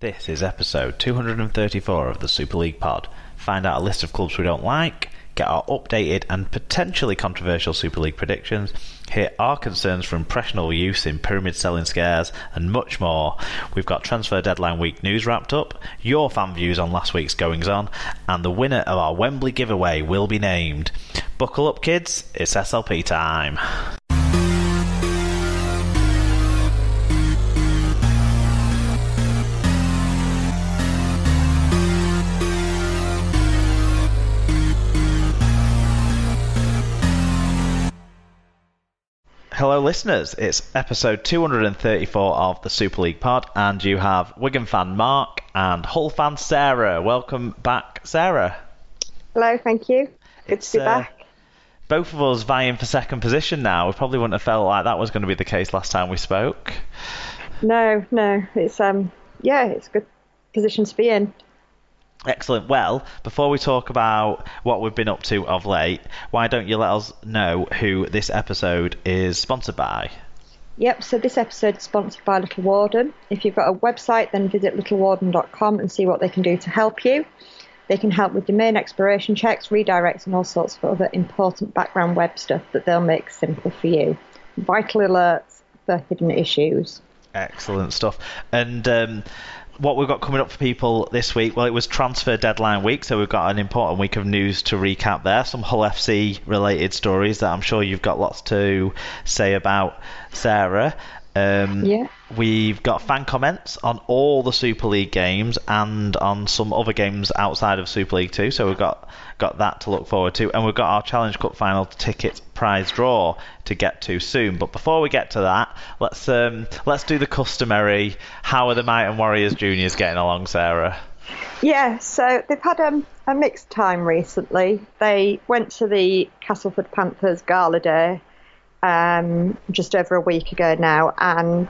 This is episode 234 of the Super League pod. Find out a list of clubs we don't like, get our updated and potentially controversial Super League predictions, hear our concerns for impressionable use in pyramid selling scares, and much more. We've got transfer deadline week news wrapped up, your fan views on last week's goings on, and the winner of our Wembley giveaway will be named. Buckle up, kids, it's SLP time. Hello listeners, it's episode 234 of the Super League pod, and you have Wigan fan Mark and Hull fan Sarah. Welcome back, Sarah. Hello, thank you. Good to be back. Both of us vying for second position now. We probably wouldn't have felt like that was going to be the case last time we spoke. No, it's it's a good position to be in. Excellent. Well, before we talk about what we've been up to of late, why don't you let us know who this episode is sponsored by? Yep, so this episode is sponsored by Little Warden. If you've got a website, then visit littlewarden.com and see what they can do to help you. They can help with domain exploration checks, redirects, and all sorts of other important background web stuff that they'll make simple for you. Vital alerts for hidden issues. Excellent stuff. And what we've got coming up for people this week, well, it was transfer deadline week, so we've got an important week of news to recap there. Some Hull FC related stories that I'm sure you've got lots to say about, Sarah. We've got fan comments on all the Super League games and on some other games outside of Super League 2, so we've got that to look forward to, and we've got our Challenge Cup final ticket prize draw to get to soon. But before we get to that, let's do the customary, how are the Might and Warriors juniors getting along, Sarah? Yeah, so they've had a mixed time recently. They went to the Castleford Panthers Gala Day just over a week ago now, and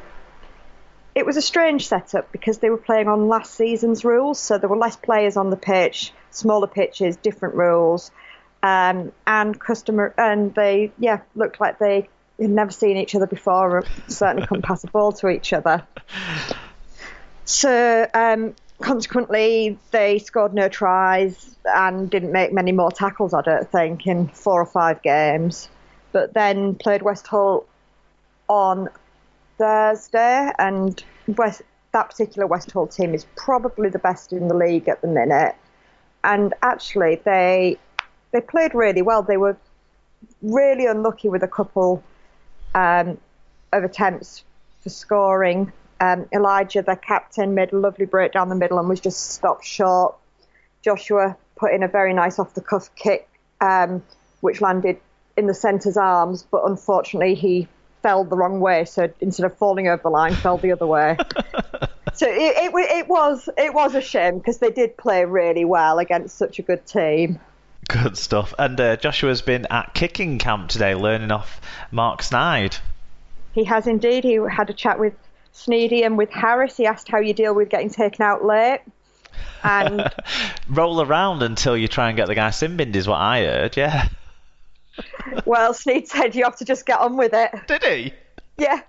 it was a strange setup because they were playing on last season's rules, so there were less players on the pitch, smaller pitches, different rules, and they looked like they had never seen each other before, or certainly couldn't pass a ball to each other. So consequently, they scored no tries and didn't make many more tackles, I don't think, in 4 or 5 games. But then played West Hull on Thursday, and that particular West Hull team is probably the best in the league at the minute. And actually, they played really well. They were really unlucky with a couple of attempts for scoring. Elijah, the captain, made a lovely break down the middle and was just stopped short. Joshua put in a very nice off-the-cuff kick, which landed in the centre's arms, but unfortunately he fell the wrong way, so instead of falling over the line, fell the other way. So it was a shame because they did play really well against such a good team. Good stuff. And Joshua's been at kicking camp today, learning off Mark Snide. He has indeed. He had a chat with Sneedy and with Harris. He asked how you deal with getting taken out late. And roll around until you try and get the guy sin-binned is what I heard, yeah. Well, Sneed said you have to just get on with it. Did he? Yeah.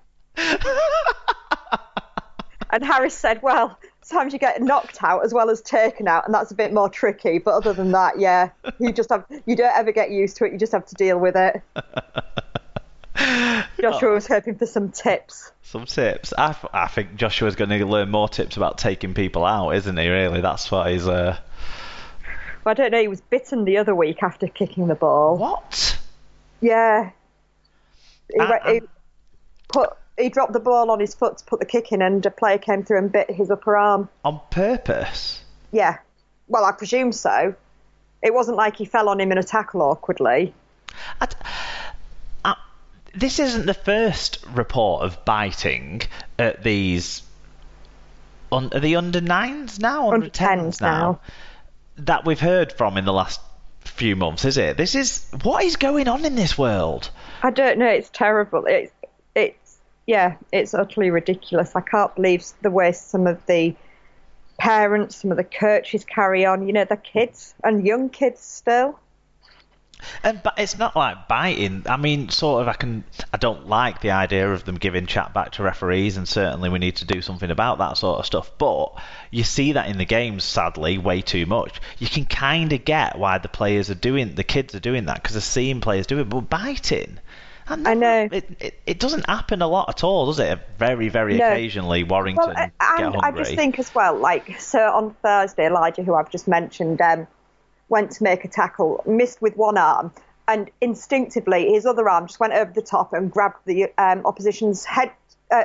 And Harris said, well, sometimes you get knocked out as well as taken out, and that's a bit more tricky. But other than that, yeah, you don't ever get used to it. You just have to deal with it. Joshua was hoping for some tips. Some tips. I think Joshua's going to learn more tips about taking people out, isn't he, really? That's what he's... Well, I don't know, he was bitten the other week after kicking the ball. What? Yeah. He dropped the ball on his foot to put the kick in, and a player came through and bit his upper arm. On purpose? Yeah. Well, I presume so. It wasn't like he fell on him in a tackle awkwardly. This isn't the first report of biting at these... Are the under-9s now? Under-10s now. That we've heard from in the last few months, is it? What is going on in this world? I don't know. It's terrible. It's utterly ridiculous. I can't believe the way some of the parents, some of the coaches carry on. You know, they're kids and young kids still. But it's not like biting. I mean, sort of. I don't like the idea of them giving chat back to referees, and certainly we need to do something about that sort of stuff. But you see that in the games, sadly, way too much. You can kind of get why the kids are doing that, because they're seeing players do it. But biting, I know. It doesn't happen a lot at all, does it? Very, very occasionally, Warrington get hungry. I just think as well, so on Thursday, Elijah, who I've just mentioned, went to make a tackle, missed with one arm, and instinctively his other arm just went over the top and grabbed the opposition's head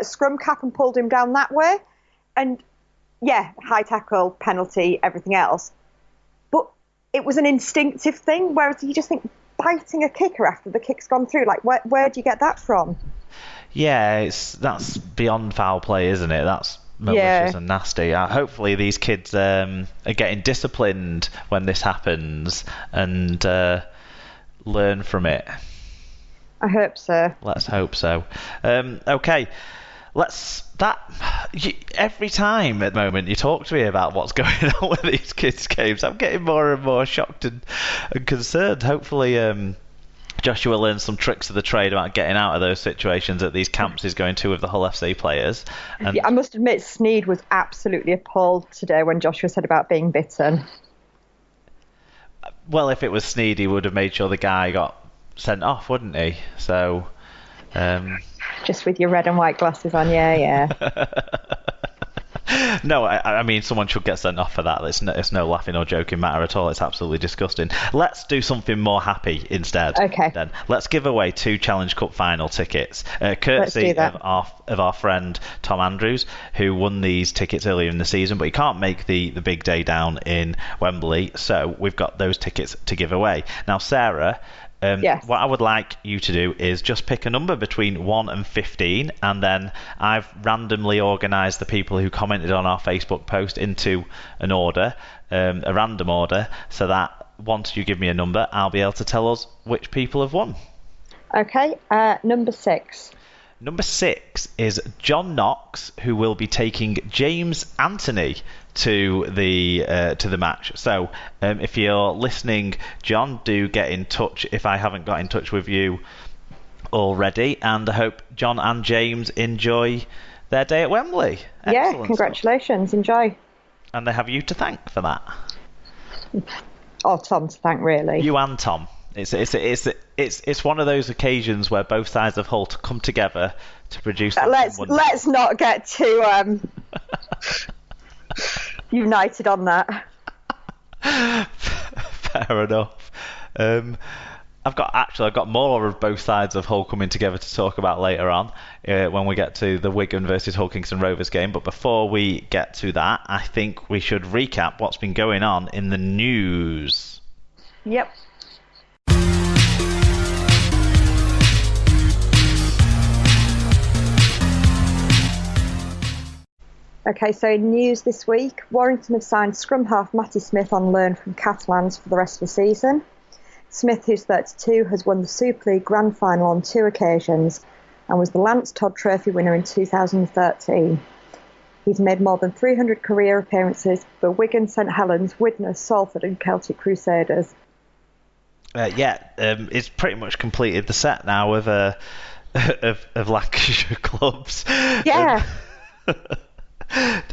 scrum cap and pulled him down that way. And yeah, high tackle, penalty, everything else. But it was an instinctive thing, whereas you just think biting a kicker after the kick's gone through, like where do you get that from? Yeah, that's beyond foul play, isn't it? That's malicious and nasty. Hopefully these kids are getting disciplined when this happens and learn from it. I hope so. Let's hope so. Okay, every time at the moment you talk to me about what's going on with these kids' games, I'm getting more and more shocked and concerned. Hopefully Joshua learns some tricks of the trade about getting out of those situations that these camps he's going to with the Hull FC players. And I must admit, Sneed was absolutely appalled today when Joshua said about being bitten. Well, if it was Sneed, he would have made sure the guy got sent off, wouldn't he? So, just with your red and white glasses on, yeah. No, I mean, someone should get sent off for that. It's no laughing or joking matter at all. It's absolutely disgusting. Let's do something more happy instead. Okay. Then let's give away 2 Challenge Cup final tickets, courtesy of our friend Tom Andrews, who won these tickets earlier in the season, but he can't make the big day down in Wembley, so we've got those tickets to give away. Now, Sarah, yes. What I would like you to do is just pick a number between 1 and 15, and then I've randomly organised the people who commented on our Facebook post into an order, a random order, so that once you give me a number, I'll be able to tell us which people have won. Okay, number 6. Number 6 is John Knox, who will be taking James Anthony to the match. So if you're listening, John, do get in touch if I haven't got in touch with you already, and I hope John and James enjoy their day at Wembley. Excellent. Yeah, congratulations. Stuff. Enjoy. And they have you to thank for that. Or Tom to thank, really. You and Tom. It's one of those occasions where both sides of Hull come together to produce. Let's not get too united on that. Fair enough. I've got more of both sides of Hull coming together to talk about later on when we get to the Wigan versus Hull Kingston Rovers game. But before we get to that, I think we should recap what's been going on in the news. Yep. Okay, so news this week. Warrington have signed scrum half Matty Smith on loan from Catalans for the rest of the season. Smith, who's 32, has won the Super League Grand Final on 2 occasions and was the Lance Todd Trophy winner in 2013. He's made more than 300 career appearances for Wigan, St Helens, Widnes, Salford and Celtic Crusaders. He's pretty much completed the set now of Lancashire clubs. Yeah.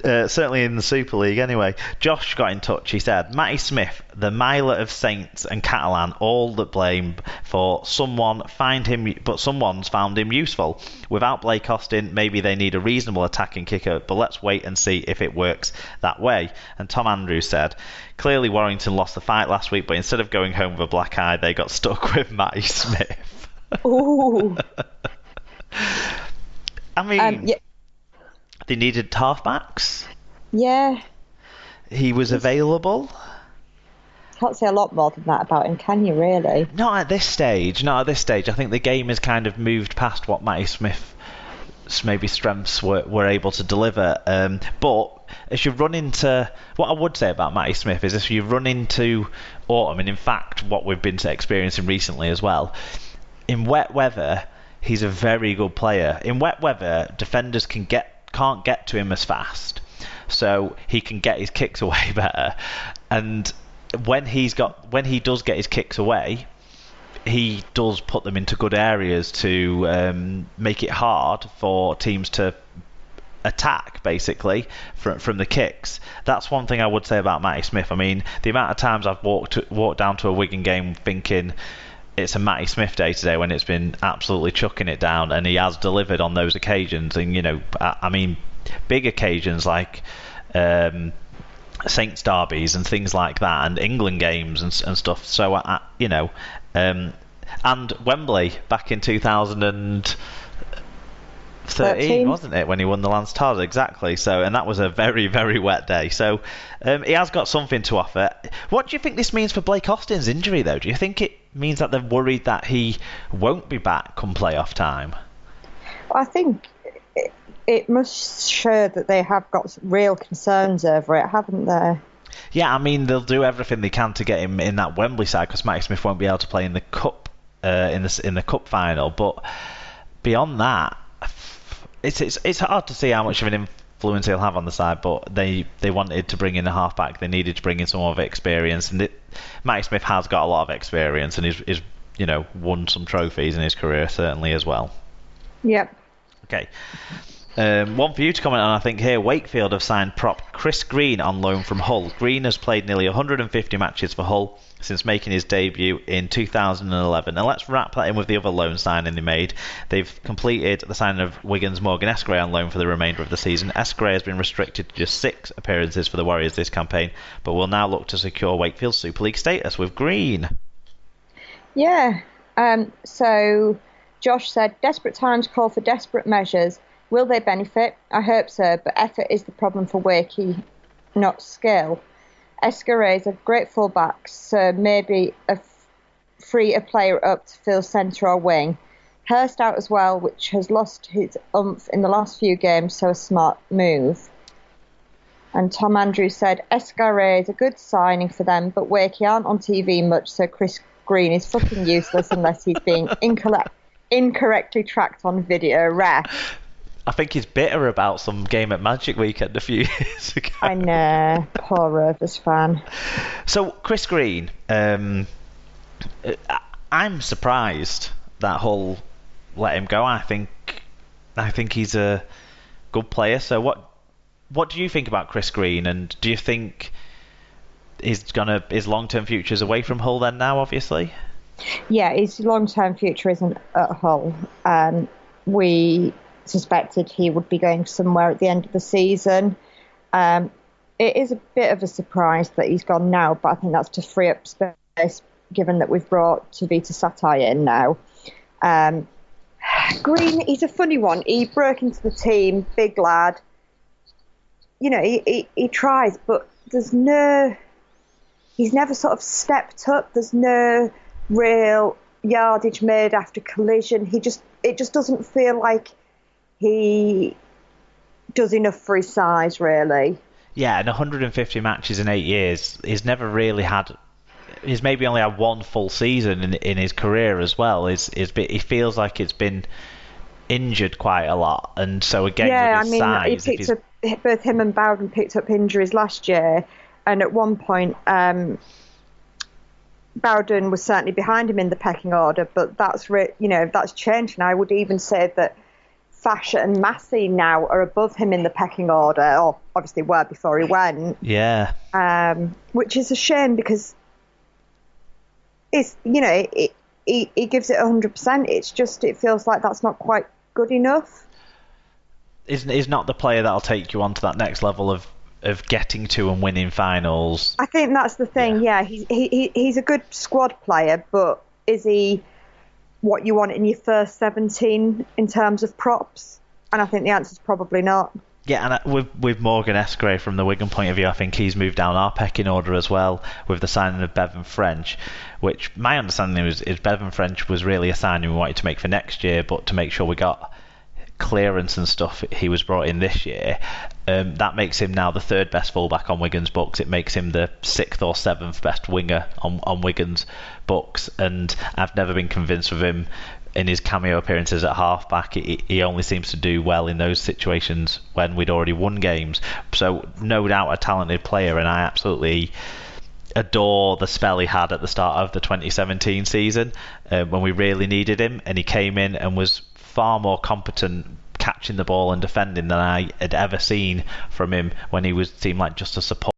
Certainly in the Super League anyway. Josh got in touch. He said, Matty Smith, the miler of Saints and Catalan, all the blame for someone's found him useful. Without Blake Austin, maybe they need a reasonable attacking kicker, but let's wait and see if it works that way. And Tom Andrews said, clearly Warrington lost the fight last week, but instead of going home with a black eye, they got stuck with Matty Smith. Ooh. I mean... Yeah. They needed halfbacks. Yeah. He was available. Can't say a lot more than that about him, can you, really? Not at this stage. I think the game has kind of moved past what Matty Smith's maybe strengths were able to deliver. But as you run into... What I would say about Matty Smith is if you run into autumn, and in fact what we've been experiencing recently as well, in wet weather, he's a very good player. In wet weather, defenders can't get to him as fast, so he can get his kicks away better. And when he does get his kicks away, he does put them into good areas to make it hard for teams to attack, basically, from the kicks. That's one thing I would say about Matty Smith. I mean, the amount of times I've walked down to a Wigan game thinking it's a Matty Smith day today, when it's been absolutely chucking it down, and he has delivered on those occasions. And I mean, big occasions like Saints derbies and things like that, and England games and stuff. So and Wembley back in 2013, wasn't it, when he won the Lance Tars? Exactly. So, and that was a very, very wet day. So he has got something to offer. What do you think this means for Blake Austin's injury, though? Do you think it means that they're worried that he won't be back come playoff time? Well, I think it must show that they have got real concerns over it, haven't they? Yeah, I mean, they'll do everything they can to get him in that Wembley side, because Matty Smith won't be able to play in the cup in the cup final. But beyond that, it's hard to see how much of an influence he'll have on the side. But they wanted to bring in a halfback. They needed to bring in some of experience, and Matty Smith has got a lot of experience, and he's won some trophies in his career certainly as well. Yep. Okay. One for you to comment on, I think, here. Wakefield have signed prop Chris Green on loan from Hull. Green has played nearly 150 matches for Hull since making his debut in 2011. Now let's wrap that in with the other loan signing they made. They've completed the signing of Wigan's Morgan Escray on loan for the remainder of the season. Escray has been restricted to just 6 appearances for the Warriors this campaign, but will now look to secure Wakefield's Super League status with Green. Yeah. So Josh said, desperate times call for desperate measures. Will they benefit? I hope so, but effort is the problem for Wakey, not skill. Escaré is a great fullback, so maybe free a player up to fill centre or wing. Hurst out as well, which has lost his oomph in the last few games, so a smart move. And Tom Andrews said, Escaré is a good signing for them, but Wakey aren't on TV much, so Chris Green is fucking useless unless he's being incorrectly tracked on video. Ref. I think he's bitter about some game at Magic Weekend a few years ago. I know, poor Rovers fan. So Chris Green, I'm surprised that Hull let him go. I think he's a good player. So what do you think about Chris Green, and do you think his long-term future is away from Hull then now? Obviously. Yeah, his long-term future isn't at Hull. We suspected he would be going somewhere at the end of the season. It is a bit of a surprise that he's gone now, but I think that's to free up space, given that we've brought Tavita Satai in now. Green, he's a funny one. He broke into the team, big lad. He tries, but he's never sort of stepped up. There's no real yardage made after collision. It just doesn't feel like he does enough for his size, really. Yeah, and 150 matches in 8 years. He's never really had. He's maybe only had one full season in his career as well. He feels like it's been injured quite a lot, and so again, with his size, he picked up, both him and Bowden picked up injuries last year, and at one point, Bowden was certainly behind him in the pecking order, but that's changed, and I would even say that Fasher and Massey now are above him in the pecking order, or obviously were before he went. Yeah. Which is a shame, because it's he gives it 100%. It's just, it feels like that's not quite good enough. Is not the player that'll take you on to that next level of getting to and winning finals. I think that's the thing. Yeah, he's a good squad player, but is he what you want in your first 17 in terms of props? And I think the answer is probably not. Yeah, and with Morgan Escray, from the Wigan point of view, I think he's moved down our pecking order as well, with the signing of Bevan French, which my understanding is Bevan French was really a signing we wanted to make for next year, but to make sure we got clearance and stuff, he was brought in this year. That makes him now the 3rd best fullback on Wigan's books. It makes him the 6th or 7th best winger on Wigan's books, and I've never been convinced of him in his cameo appearances at halfback. He only seems to do well in those situations when we'd already won games. So no doubt a talented player, and I absolutely adore the spell he had at the start of the 2017 season when we really needed him, and he came in and was far more competent catching the ball and defending than I had ever seen from him when he seemed like just a support